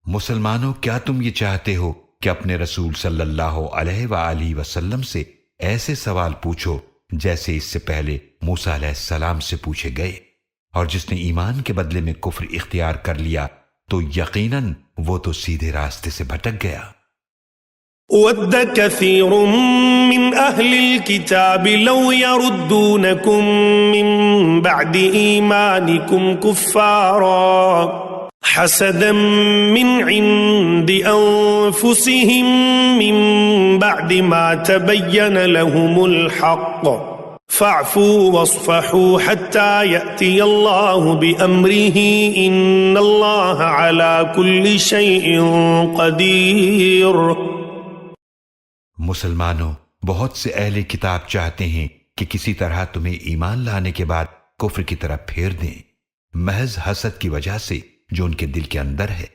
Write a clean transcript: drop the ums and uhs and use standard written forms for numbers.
مسلمانوں، کیا تم یہ چاہتے ہو کہ اپنے رسول صلی اللہ علیہ وآلہ وسلم سے ایسے سوال پوچھو جیسے اس سے پہلے موسیٰ علیہ السلام سے پوچھے گئے؟ اور جس نے ایمان کے بدلے میں کفر اختیار کر لیا تو یقیناً وہ تو سیدھے راستے سے بھٹک گیا۔ وَدَّ كَثِيرٌ مِّنْ أَهْلِ الْكِتَابِ لَوْ يَرُدُّونَكُمْ مِّن بَعْدِ إِيمَانِكُمْ كُفَّارًا حَسَدًا مِّنْ عِندِ أَنفُسِهِم مِّن بَعْدِ مَا تَبَيَّنَ لَهُمُ الْحَقُّ فَاعْفُوا وَاصْفَحُوا حَتَّى يَأْتِيَ اللَّهُ بِأَمْرِهِ إِنَّ اللَّهَ عَلَى كُلِّ شَيْءٍ قَدِيرٌ۔ مسلمانوں، بہت سے اہل کتاب چاہتے ہیں کہ کسی طرح تمہیں ایمان لانے کے بعد کفر کی طرف پھیر دیں، محض حسد کی وجہ سے جو ان کے دل کے اندر ہے۔